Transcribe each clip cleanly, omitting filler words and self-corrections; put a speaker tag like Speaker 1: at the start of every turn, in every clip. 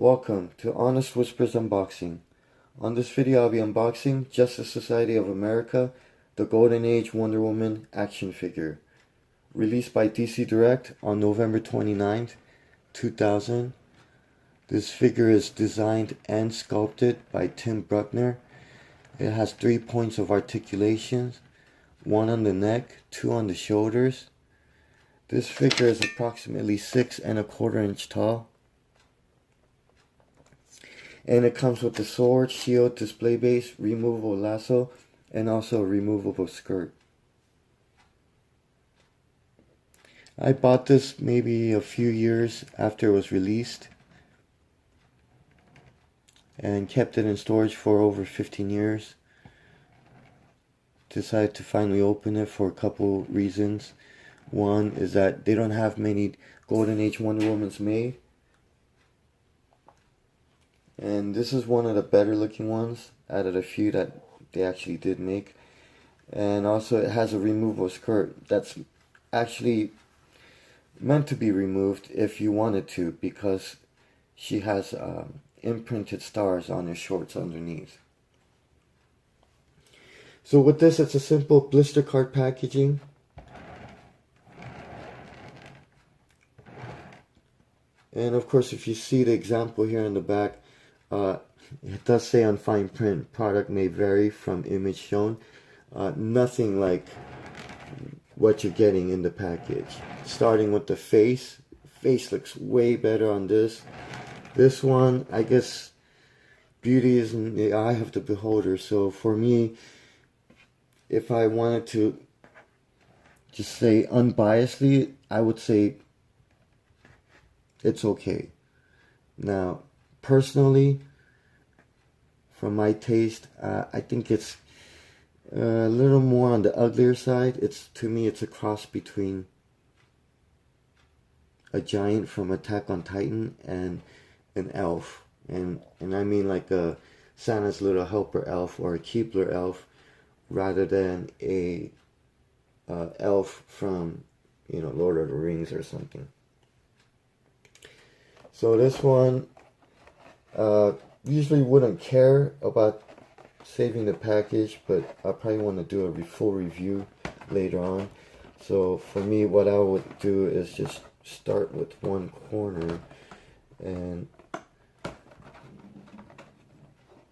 Speaker 1: Welcome to Honest Whispers Unboxing. On this video I'll be unboxing Justice Society of America, the Golden Age Wonder Woman action figure. Released by DC Direct on November 29th, 2000. This figure is designed and sculpted by Tim Bruckner. It has 3 points of articulation, 1 on the neck, 2 on the shoulders. This figure is approximately 6 1/4 inch tall. And it comes with the sword, shield, display base, removable lasso, and also a removable skirt. I bought this maybe a few years after it was released and kept it in storage for over 15 years. Decided to finally open it for a couple reasons. One is that they don't have many Golden Age Wonder Womans made. And this is one of the better looking ones out of the few that they actually did make. And also it has a removable skirt that's actually meant to be removed if you wanted to, because she has imprinted stars on her shorts underneath. So with this, it's a simple blister card packaging. And of course, if you see the example here in the back, it does say on fine print, product may vary from image shown. Nothing like what you're getting in the package. Starting with the face. Face looks way better on this. This one, I guess, beauty is in the eye of the beholder. So for me, if I wanted to just say unbiasedly, I would say it's okay. Now, personally, from my taste, I think it's a little more on the uglier side. To me, it's a cross between a giant from Attack on Titan and an elf, and I mean like a Santa's Little Helper elf or a Keebler elf, rather than a elf from, Lord of the Rings or something. So this one, usually wouldn't care about saving the package, but I probably want to do a full review later on. So for me, what I would do is just start with one corner, and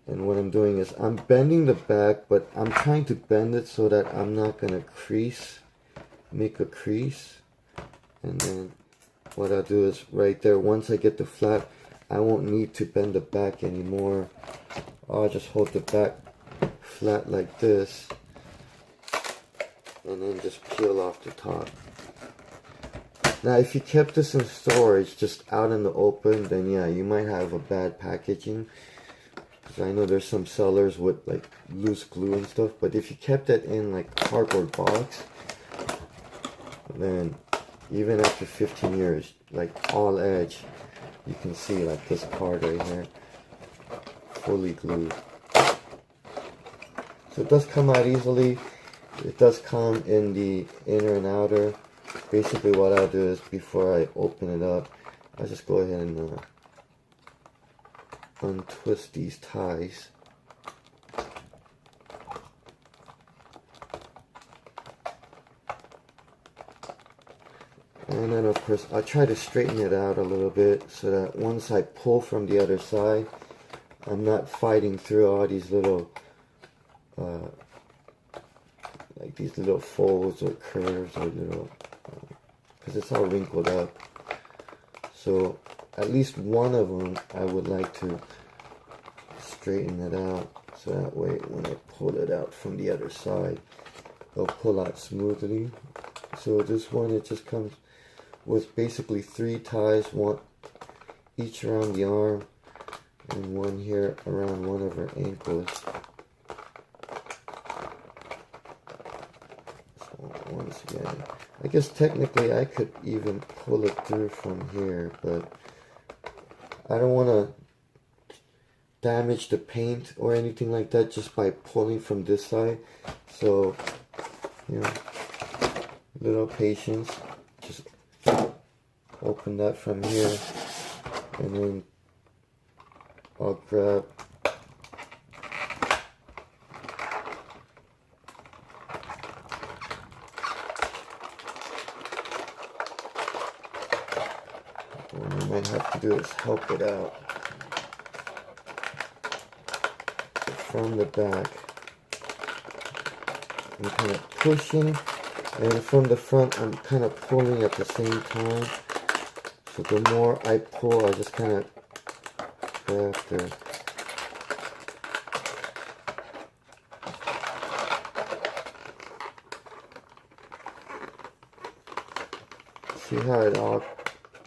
Speaker 1: what I'm doing is I'm bending the back, but I'm trying to bend it so that I'm not going to make a crease. And then what I'll do is right there, once I get the flap, I won't need to bend the back anymore. I'll just hold the back flat like this, and then just peel off the top. Now, if you kept this in storage, just out in the open, then yeah, you might have a bad packaging. Because I know there's some sellers with like loose glue and stuff, but if you kept it in like cardboard box, then even after 15 years, like all edge, you can see like this card right here, fully glued. So it does come out easily. It does come in the inner and outer. Basically what I'll do is, before I open it up, I'll just go ahead and untwist these ties. And then of course I'll try to straighten it out a little bit so that once I pull from the other side, I'm not fighting through all these little like these little folds or curves or little, because it's all wrinkled up. So at least one of them I would like to straighten it out, so that way when I pull it out from the other side, it'll pull out smoothly. So this one, it just comes with basically 3 ties, one each around the arm and one here around one of her ankles. So once again, I guess technically I could even pull it through from here, but I don't want to damage the paint or anything like that just by pulling from this side. So, little patience. Just open that from here, and then I'll grab what I might have to do is help it out from the back. I'm kind of pushing, and from the front I'm kind of pulling at the same time. So the more I pull, I just kind of grab the see how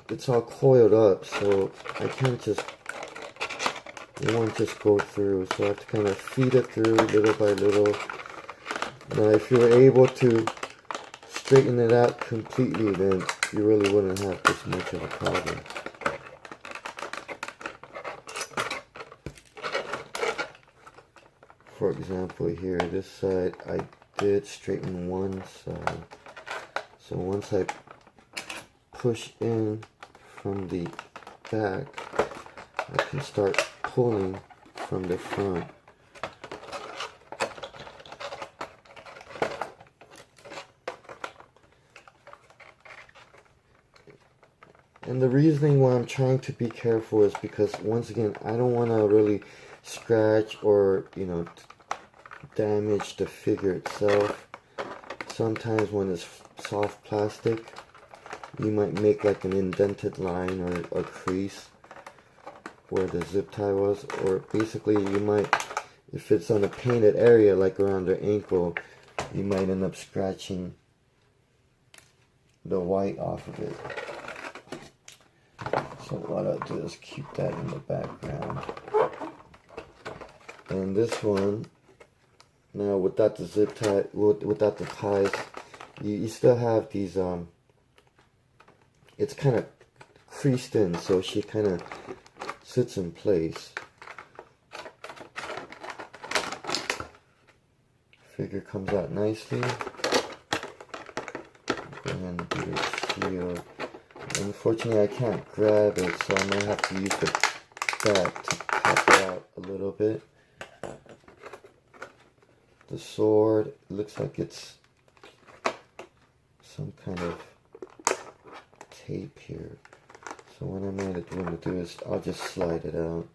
Speaker 1: it's all coiled up, so I can't just, it won't just go through, so I have to kind of feed it through little by little. Now if you were able to straighten it out completely, then you really wouldn't have this much of a problem. For example, here, this side, I did straighten one side. So once I push in from the back, I can start pulling from the front. And the reasoning why I'm trying to be careful is because, once again, I don't want to really scratch or, you know, damage the figure itself. Sometimes when it's soft plastic, you might make like an indented line or a crease where the zip tie was, or basically you might, if it's on a painted area like around the ankle, you might end up scratching the white off of it. So what I'll do is keep that in the background. And this one, now without the zip tie, without the ties, you still have these, it's kind of creased in, so she kind of sits in place. Figure comes out nicely. Go ahead and do the shield. Unfortunately, I can't grab it, so I might have to use the back to pop it out a little bit. The sword looks like it's some kind of tape here. So what I might want to do is I'll just slide it out.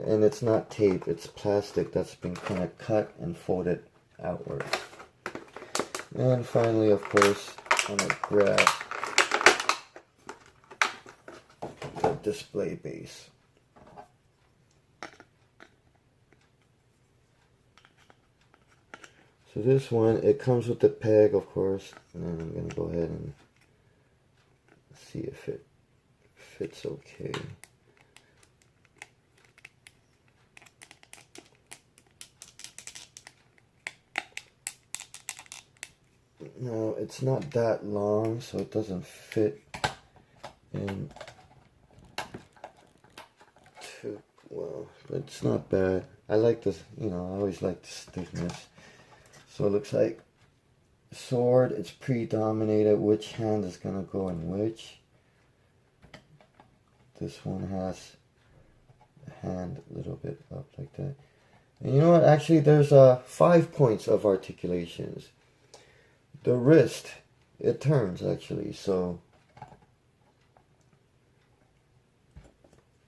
Speaker 1: And it's not tape, it's plastic that's been kind of cut and folded outward. And finally, of course, I'm going to grab the display base. So this one, it comes with the peg, of course, and then I'm going to go ahead and see if it fits okay. No, it's not that long, so it doesn't fit in too well, but it's not bad. I like this, you know, I always like the stiffness. So it looks like sword, it's predominated which hand is going to go in which. This one has a hand a little bit up like that. And you know what, actually there's 5 points of articulations. The wrist, it turns actually, so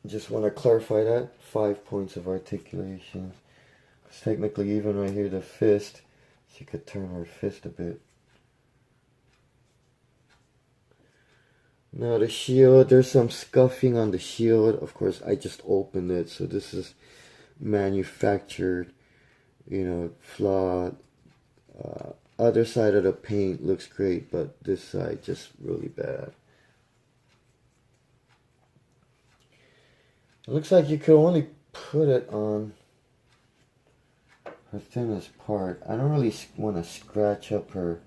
Speaker 1: just want to clarify that, 5 points of articulation. Because technically even right here, the fist, she could turn her fist a bit. Now the shield, there's some scuffing on the shield. Of course, I just opened it, so this is manufactured, you know, flawed. Other side of the paint looks great, but this side just really bad. It looks like you could only put it on her thinnest part. I don't really want to scratch up her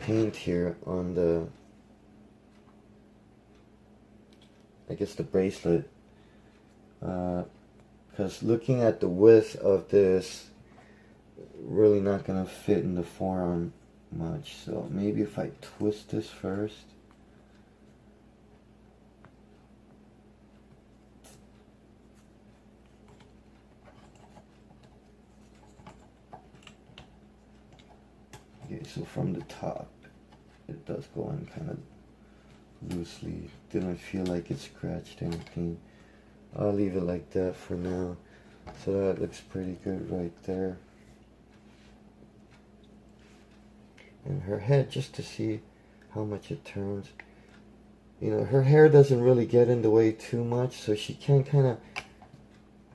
Speaker 1: paint here on the, I guess, the bracelet, because looking at the width of this, really not gonna fit in the forearm much. So maybe if I twist this first. So from the top, it does go in kind of loosely. Didn't feel like it scratched anything. I'll leave it like that for now. So that looks pretty good right there. And her head, just to see how much it turns. You know, her hair doesn't really get in the way too much, so she can kind of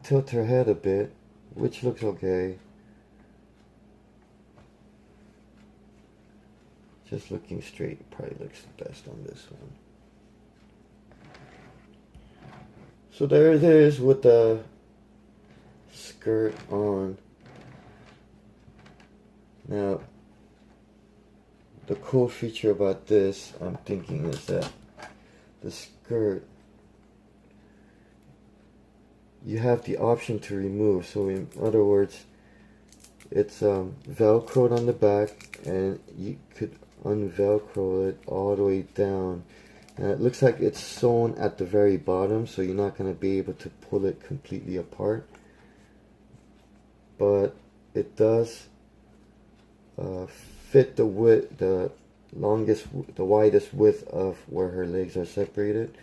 Speaker 1: tilt her head a bit, which looks okay. Just looking straight probably looks the best on this one. So there it is with the skirt on. Now, the cool feature about this, I'm thinking, is that the skirt, you have the option to remove. So in other words, it's velcroed on the back, and you could unvelcro it all the way down. And it looks like it's sewn at the very bottom, so you're not going to be able to pull it completely apart. But it does fit the width, the widest width of where her legs are separated.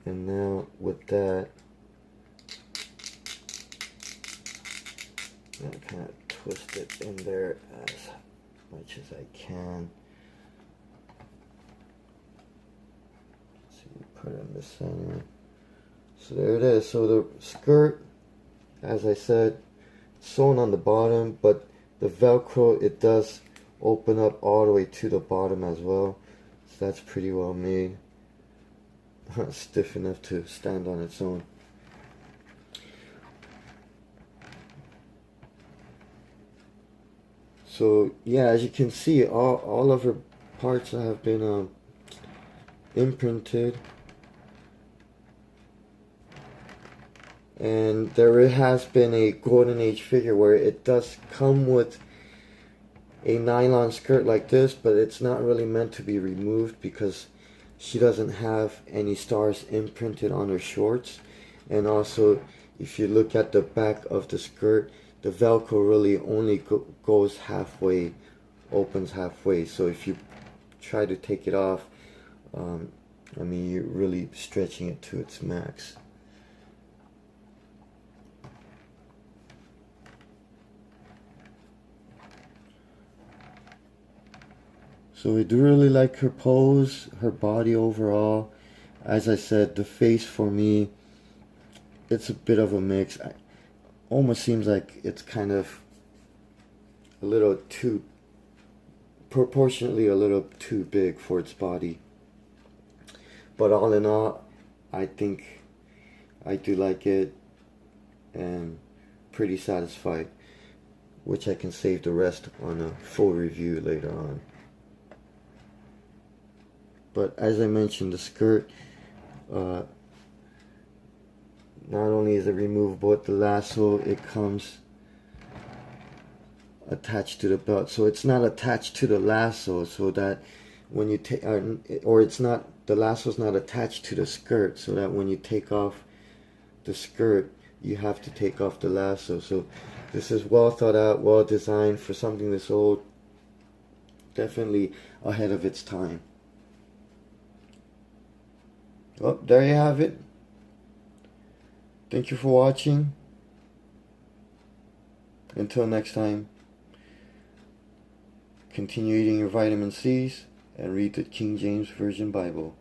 Speaker 1: And now with that, I'm kind of twist it in there as much as I can. So you put it in the center. So there it is. So the skirt, as I said, sewn on the bottom, but the Velcro, it does open up all the way to the bottom as well. So that's pretty well made. Stiff enough to stand on its own. So yeah, as you can see, all of her parts have been imprinted, and there has been a golden age figure where it does come with a nylon skirt like this, but it's not really meant to be removed because she doesn't have any stars imprinted on her shorts. And also, if you look at the back of the skirt, the Velcro really only goes halfway, opens halfway. So if you try to take it off, I mean, you're really stretching it to its max. So I do really like her pose, her body overall. As I said, the face for me, it's a bit of a mix. Almost seems like it's kind of a little too, proportionately a little too big for its body. But all in all, I think I do like it and pretty satisfied, which I can save the rest on a full review later on. But as I mentioned, the skirt, not only is it removable, but the lasso, it comes attached to the belt. So it's not attached to the lasso, so that when you take, or it's not, the lasso's not attached to the skirt, so that when you take off the skirt, you have to take off the lasso. So this is well thought out, well designed for something this old. Definitely ahead of its time. Well, there you have it. Thank you for watching. Until next time, continue eating your vitamin C's and read the King James Version Bible.